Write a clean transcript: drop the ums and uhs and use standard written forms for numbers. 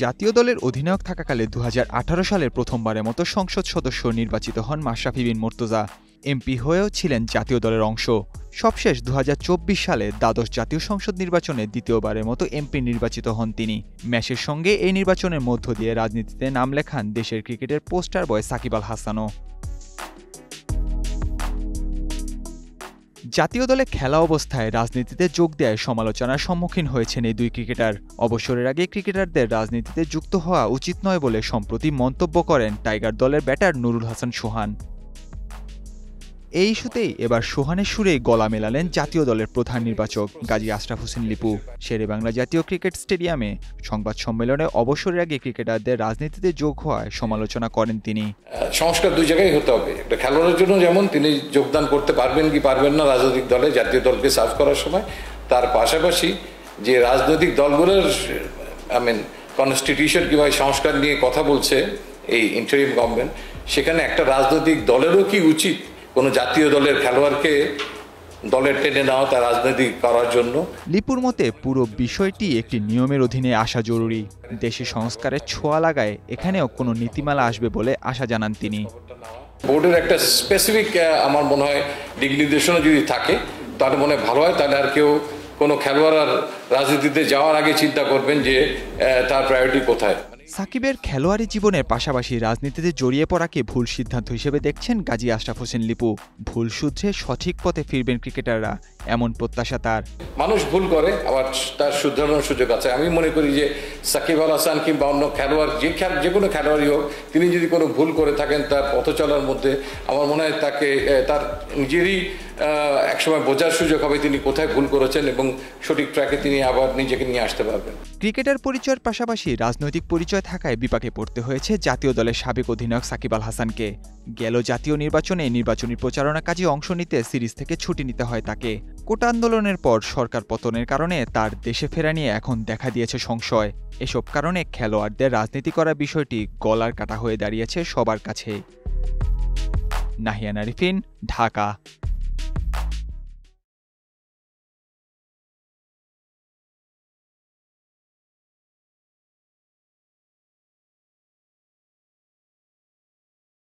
জাতীয় দলের অধিনায়ক থাকাকালে 2018 সালের প্রথমবারের মতো সংসদ সদস্য নির্বাচিত হন মাশরাফি বিন মুর্তজা। এমপি হয়েও ছিলেন জাতীয় দলের অংশ। সবশেষ 2024 সালে দ্বাদশ জাতীয় সংসদ নির্বাচনে দ্বিতীয়বারের মতো এমপি নির্বাচিত হন তিনি। ম্যাচের সঙ্গে এই নির্বাচনের মধ্য দিয়ে রাজনীতিতে নাম লেখান দেশের ক্রিকেটের পোস্টার বয় সাকিব আল হাসানও। জাতীয় দলে খেলা অবস্থায় রাজনীতিতে যোগ দেয় সমালোচনার সম্মুখীন হয়েছেন এই দুই ক্রিকেটার। অবসরের আগে ক্রিকেটারদের রাজনীতিতে যুক্ত হওয়া উচিত নয় বলে সম্প্রতি মন্তব্য করেন টাইগার দলের ব্যাটার নুরুল হাসান সোহান। এই ইস্যুতেই এবার সোহানের সুরেই গলা মেলালেন জাতীয় দলের প্রধান নির্বাচক গাজী আশরাফ হোসেন লিপু। শেরেবাংলা জাতীয় ক্রিকেট স্টেডিয়ামে সংবাদ সম্মেলনে অবসরের আগে ক্রিকেটারদের রাজনীতিতে যোগ হওয়ায় সমালোচনা করেন তিনি। সংস্কার দুই জায়গায় হতে হবে। একটা খেলোয়াড়ের জন্য যেমন তিনি যোগদান করতে পারবেন কি পারবেন না রাজনৈতিক দলে, জাতীয় দলকে সার্ভ করার সময়, তার পাশাপাশি যে রাজনৈতিক দলগুলোর কনস্টিটিউশন কিংবা সংস্কার নিয়ে কথা বলছে এই ইন্টারিম গভর্নমেন্ট, সেখানে একটা রাজনৈতিক দলেরও কি উচিত কোনো জাতীয় দলের খেলোয়াড়কে দলের টেনে নেওয়া তার রাজনৈতিক করার জন্য? লিপুর মতে পুরো বিষয়টি একটি নিয়মের অধীনে আসা জরুরি। দেশি সংস্কারের ছোঁয়া লাগায় এখানেও কোনো নীতিমালা আসবে বলে আশা জানান তিনি। বোর্ডের একটা স্পেসিফিক আমার মনে হয় দিক নির্দেশনা যদি থাকে তাহলে মনে হয় ভালো হয়। তাহলে আর কেউ কোনো খেলোয়াড় আর রাজনীতিতে যাওয়ার আগে চিন্তা করবেন যে তার প্রায়োরিটি কোথায়। সাকিবের খেলোয়াড়ি জীবনের পাশাপাশি রাজনীতিতে জড়িয়ে পড়াকে ভুল সিদ্ধান্ত হিসেবে দেখছেন গাজী আশরাফ হোসেন লিপু। ভুল শুধরে সঠিক পথে ফিরবেন ক্রিকেটাররা, এমন প্রত্যাশা তার। মানুষ ভুল করে, আবার তার শুধরানোর সুযোগ আছে। আমি মনে করি যে সাকিব আল হাসান কিংবা অন্য খেলোয়াড় যে কোনো খেলোয়াড়ই হোক, তিনি যদি কোনো ভুল করে থাকেন তার পথ চলার মধ্যে, আমার মনে হয় তাকে তার নিজেরই একসময় বোঝার সুযোগ হবে তিনি কোথায় ভুল করেছেন এবং সঠিক ট্র্যাকে তিনি আবার নিজেকে নিয়ে আসতে পারবেন। ক্রিকেটার পরিচয়ের পাশাপাশি রাজনৈতিক পরিচয় থাকায় বিপাকে পড়তে হয়েছে জাতীয় দলের সাবেক অধিনায়ক সাকিব আল হাসানকে। গেল জাতীয় নির্বাচনে নির্বাচনী প্রচারণা কাজে অংশ নিতে সিরিজ থেকে ছুটি নিতে হয় তাকে। কোটা আন্দোলনের পর সরকার পতনের কারণে তার দেশে ফেরা নিয়ে এখন দেখা দিয়েছে সংশয়। এসব কারণে খেলোয়াড়দের রাজনীতি করার বিষয়টি গলার কাটা হয়ে দাঁড়িয়েছে সবার কাছে। নাহিয়ান আরিফিন, ঢাকা।